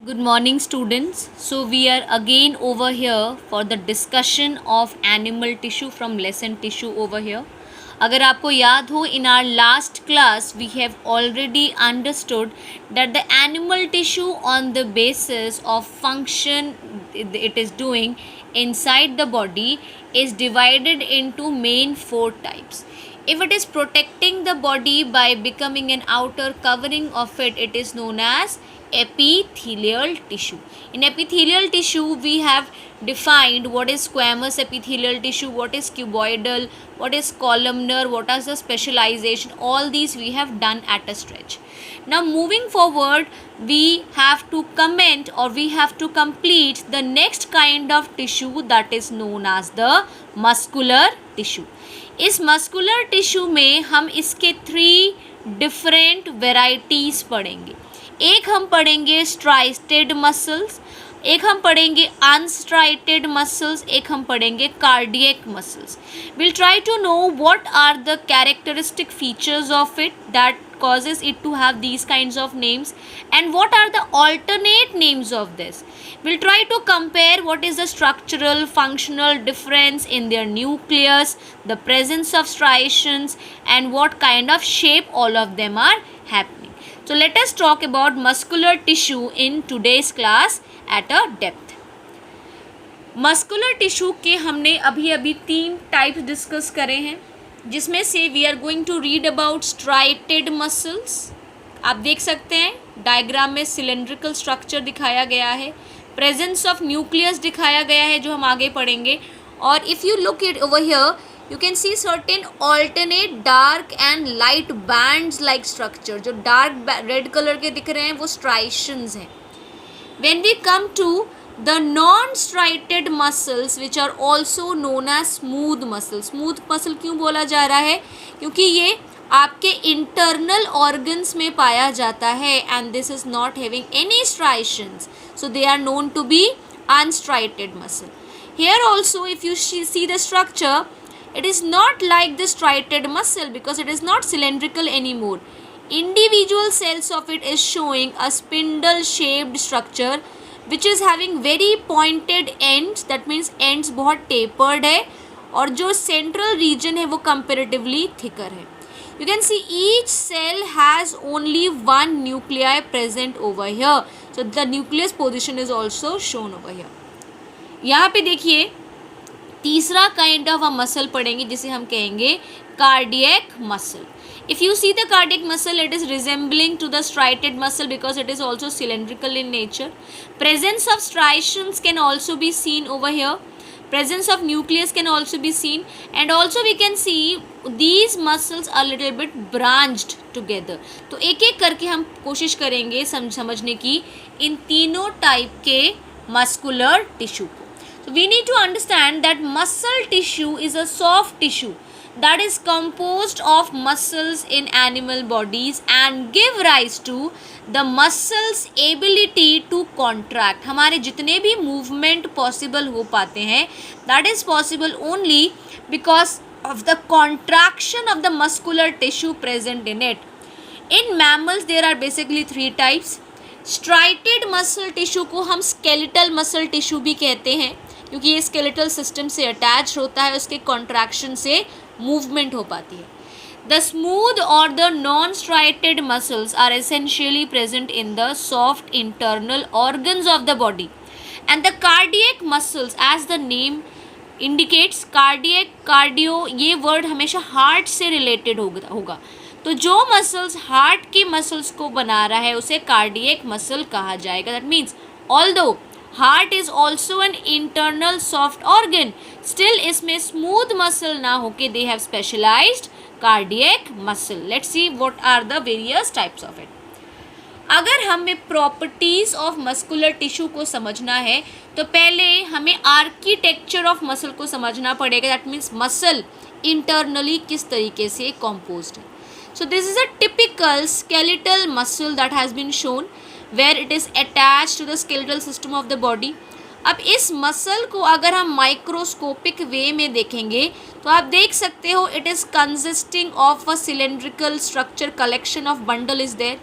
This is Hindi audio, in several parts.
Good morning, students. So, we are again over here for the discussion of animal tissue from lesson tissue over here. अगर आपको याद हो, in our last class we have already understood that the animal tissue on the basis of function it is doing inside the body is divided into main four types. If it is protecting the body by becoming an outer covering of it, it is known as epithelial tissue. In epithelial tissue, we have defined what is squamous epithelial tissue, what is cuboidal, what is columnar, what is the specialization. All these we have done at a stretch. Now moving forward, we have to comment or we have to complete the next kind of tissue that is known as the muscular tissue. इस मस्कुलर टिश्यू में हम इसके 3 डिफरेंट वेराइटीज़ पढ़ेंगे. एक हम पढ़ेंगे स्ट्राइटेड मसल्स, एक हम पढ़ेंगे अनस्ट्राइटेड मसल्स, एक हम पढ़ेंगे cardiac muscles. Will try to know what are the characteristic features of it that causes it to have these kinds of names and what are the alternate names of this. We'll try to compare what is the structural functional difference in their nucleus, the presence of striations and what kind of shape all of them are happening. So let us talk about muscular tissue in today's class at a depth. Muscular tissue के हमने अभी 3 टाइप्स डिस्कस करे हैं, जिसमें से we are going to read about striated muscles. आप देख सकते हैं डायग्राम में सिलेंड्रिकल स्ट्रक्चर दिखाया गया है, प्रेजेंस ऑफ न्यूक्लियस दिखाया गया है जो हम आगे पढ़ेंगे. और if you look it over here you can see certain alternate dark and light bands like structure. जो डार्क रेड कलर के दिख रहे हैं वो स्ट्राइशंस हैं. When we come to the non-striated muscles which are also known as smooth muscles. smooth muscle क्यों बोला जा रहा है? क्योंकि ये आपके internal organs में पाया जाता है and this is not having any striations, so they are known to be unstriated muscle. Here also if you see the structure, it is not like the striated muscle because it is not cylindrical anymore. Individual cells of it is showing a spindle shaped structure which is having very pointed ends. That means ends बहुत tapered है और जो central region है वो comparatively thicker है. You can see each cell has only one nuclei present over here. So the nucleus position is also shown over here. यहाँ पे देखिए तीसरा काइंड ऑफ मसल पढ़ेंगे जिसे हम कहेंगे cardiac muscle. If you see the cardiac muscle, it is resembling to the striated muscle because it is also cylindrical in nature. Presence of striations can also be seen over here. Presence of nucleus can also be seen, and also we can see these muscles are little bit branched together. तो एक एक करके हम कोशिश करेंगे समझने की इन तीनों टाइप के मस्कुलर टिश्यू को. So we need to understand that muscle tissue is a soft tissue that is composed of muscles in animal bodies and give rise to the muscles ability to contract. हमारे जितने भी movement possible हो पाते हैं that is possible only because of the contraction of the muscular tissue present in it. In mammals there are basically 3 types. Striated muscle tissue को हम skeletal muscle tissue भी कहते हैं क्योंकि ये skeletal system से attached होता है, उसके contraction से मूवमेंट हो पाती है. द स्मूथ और the non striated muscles are essentially present in the soft internal organs of the body and the cardiac muscles as the name indicates. Cardiac cardio ये वर्ड हमेशा हार्ट से रिलेटेड होगा. तो जो मसल्स हार्ट के मसल्स को बना रहा है उसे कार्डियक मसल कहा जाएगा. That means although heart is also an internal soft organ, still इसमें स्मूथ मसल ना होके they have specialized cardiac muscle. Let's see what are the various types of it. अगर हमें प्रॉपर्टीज ऑफ मस्कुलर टिश्यू को समझना है तो पहले हमें आर्किटेक्चर ऑफ मसल को समझना पड़ेगा. दैट मीन्स मसल इंटरनली किस तरीके से कॉम्पोज्ड है. So this is a typical skeletal muscle that has been shown where it is attached to the skeletal system of the body. अब इस मसल को अगर हम माइक्रोस्कोपिक वे में देखेंगे तो आप देख सकते हो it is consisting of a cylindrical structure collection of bundle is there.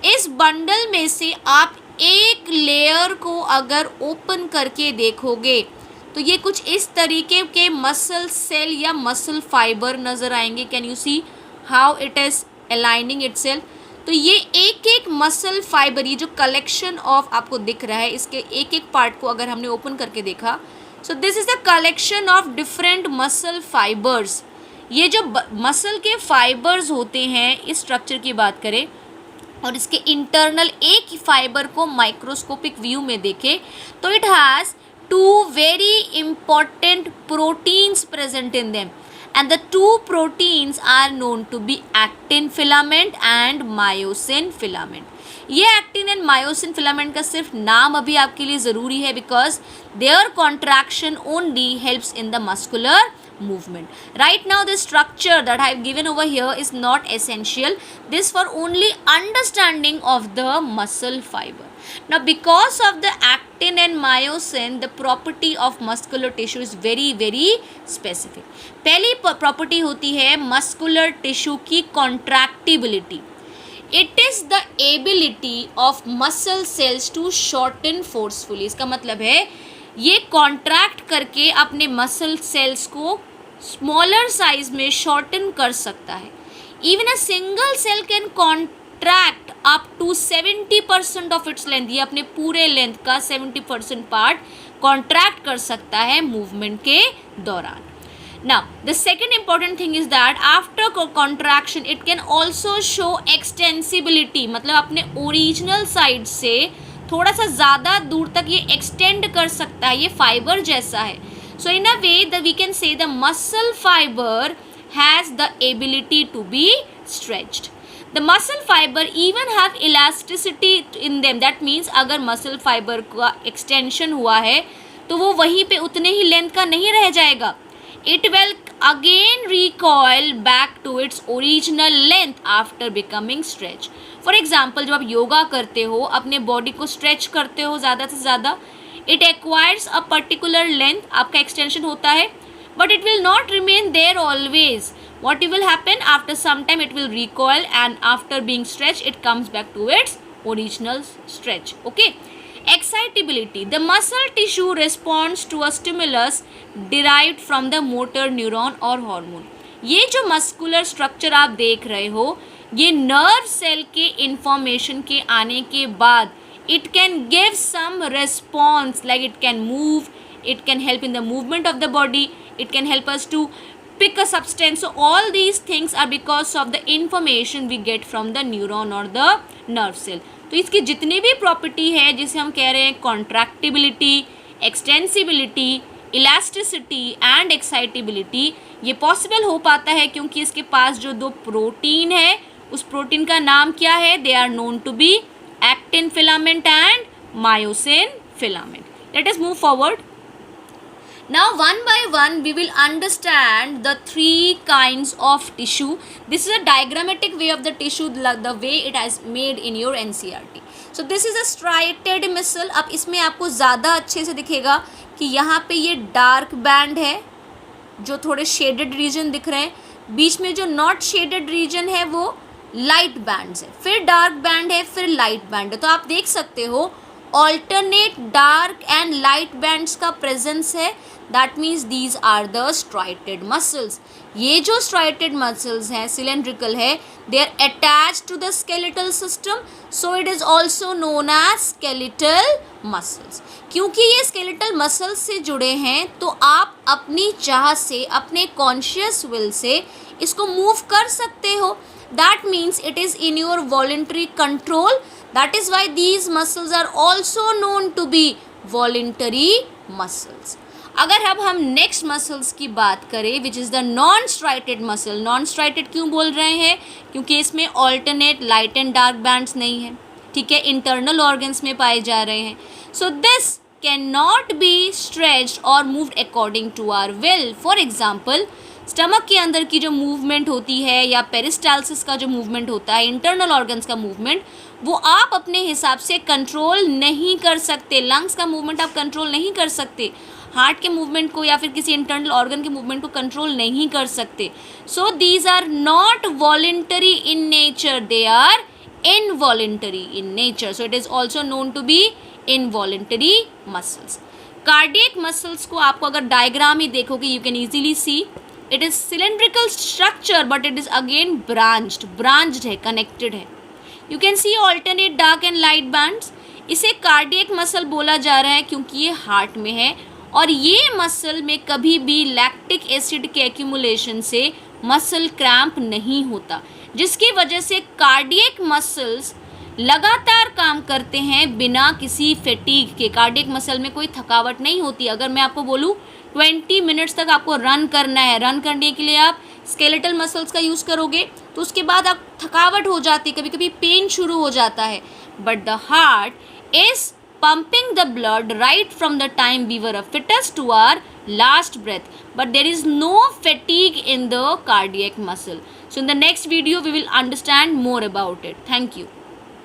इस बंडल में से आप एक लेयर लेयर को अगर ओपन करके देखोगे तो ये कुछ इस तरीके के मसल सेल या मसल फाइबर नज़र आएंगे. Can you see how it is aligning itself. तो ये एक एक मसल फाइबर, ये जो कलेक्शन ऑफ आपको दिख रहा है, इसके एक एक पार्ट को अगर हमने ओपन करके देखा, so this is the collection of different muscle fibres. ये जो मसल के फाइबर्स होते हैं, इस स्ट्रक्चर की बात करें और इसके इंटरनल एक ही फाइबर को माइक्रोस्कोपिक व्यू में देखें तो it has two very important proteins present in them, and the two proteins are known to be actin filament and myosin filament. ये एक्टिन एंड मायोसिन फिलामेंट का सिर्फ नाम अभी आपके लिए ज़रूरी है because their contraction only helps in the muscular movement. Right now the structure that I have given over here is not essential. This for only understanding of the muscle fiber. Now because of the actin and myosin, the property of muscular tissue is very very specific. पहली property होती है muscular tissue की contractibility. It is the ability of muscle cells to shorten forcefully. इसका मतलब है ये कॉन्ट्रैक्ट करके अपने मसल सेल्स को स्मॉलर साइज में शॉर्टन कर सकता है. Even a single cell can contract up to 70% of its length. ये अपने पूरे लेंथ का 70% पार्ट कॉन्ट्रैक्ट कर सकता है मूवमेंट के दौरान. Now the second important thing is that after contraction it can also show extensibility. मतलब अपने ओरिजिनल साइड से थोड़ा सा ज़्यादा दूर तक ये एक्सटेंड कर सकता है. ये फाइबर जैसा है. So in a way that we can say the muscle fiber has the ability to be stretched. The muscle fiber even have elasticity in them. That means अगर muscle fiber का extension हुआ है तो वो वहीं पे उतने ही लेंथ का नहीं रह जाएगा. It will again recoil back to its original length after becoming stretched. For example, जब आप योगा करते हो, अपने बॉडी को स्ट्रेच करते हो ज़्यादा से ज़्यादा, it acquires a particular length, आपका extension होता है, but it will not remain there always. What will happen after some time? It will recoil and after being stretched, it comes back to its original stretch. Okay. Excitability. The muscle tissue responds to a stimulus derived from the motor neuron or hormone. ये जो मस्कुलर स्ट्रक्चर आप देख रहे हो, ये नर्व सेल के इंफॉर्मेशन के आने के बाद it can give some response, like it can move, it can help in the movement of the body, it can help us to pick a substance. So all these things are because of the information we get from the neuron or the nerve cell. तो इसकी जितनी भी प्रॉपर्टी है जिसे हम कह रहे हैं contractibility, extensibility, elasticity and excitability, ये पॉसिबल हो पाता है क्योंकि इसके पास जो दो प्रोटीन है उस प्रोटीन का नाम क्या है? They are known to be actin filament and myosin filament. Let us move forward. Now one by one we will understand the three kinds of tissue. This is a diagrammatic way of the tissue, the way it has made in your NCERT. So this is a striated muscle. अब इसमें आपको ज़्यादा अच्छे से दिखेगा कि यहाँ पे ये डार्क बैंड है जो थोड़े शेडेड रीजन दिख रहे हैं, बीच में जो नॉट शेडेड रीजन है वो लाइट बैंड्स है, फिर डार्क बैंड है, फिर लाइट बैंड है. तो आप देख सकते हो alternate dark and light bands का प्रेजेंस है. That means these are the striated muscles. ये जो स्ट्राइटेड मसल्स हैं, सिलेंड्रिकल है, they are attached to the skeletal system, so it is also known as skeletal muscles. क्योंकि ये स्केलेटल मसल्स से जुड़े हैं तो आप अपनी चाह से, अपने कॉन्शियस विल से इसको मूव कर सकते हो. That means it is in your voluntary control. That is why these muscles are also known to be voluntary muscles. अगर अब हम next muscles की बात करें, which is the non-striated muscle. Non-striated क्यों बोल रहे हैं? क्योंकि इसमें alternate light and dark bands नहीं है. ठीक है, internal organs में पाए जा रहे हैं. So this cannot be stretched or moved according to our will. For example, stomach के अंदर की जो मूवमेंट होती है या पेरिस्टाल्सिस का जो मूवमेंट होता है, इंटरनल ऑर्गन्स का मूवमेंट, वो आप अपने हिसाब से कंट्रोल नहीं कर सकते. लंग्स का मूवमेंट आप कंट्रोल नहीं कर सकते, हार्ट के मूवमेंट को या फिर किसी इंटरनल ऑर्गन के मूवमेंट को कंट्रोल नहीं कर सकते. So these are not voluntary in nature, they are involuntary in nature, so it is also known to be involuntary muscles. Cardiac muscles को आपको अगर डायग्राम ही देखोगे you can easily see it is cylindrical structure but it is again branched है, कनेक्टेड है. You can C alternate dark and light bands. इसे कार्डियक मसल बोला जा रहा है क्योंकि ये हार्ट में है और ये मसल में कभी भी लैक्टिक एसिड के एक्यूमुलेशन से मसल क्रैम्प नहीं होता, जिसकी वजह से कार्डियक मसल्स लगातार काम करते हैं बिना किसी फैटीग के. कार्डियक मसल में कोई थकावट नहीं होती. अगर मैं आपको बोलूँ 20 मिनट्स तक आपको रन करना है, रन करने के लिए आप स्केलेटल मसल्स का यूज़ करोगे तो उसके बाद आप थकावट हो जाती है, कभी कभी पेन शुरू हो जाता है. But the heart is pumping the blood right from the time we were a fetus to our last breath, but there is no fatigue in the cardiac muscle. So in the next video we will understand more about it. Thank you.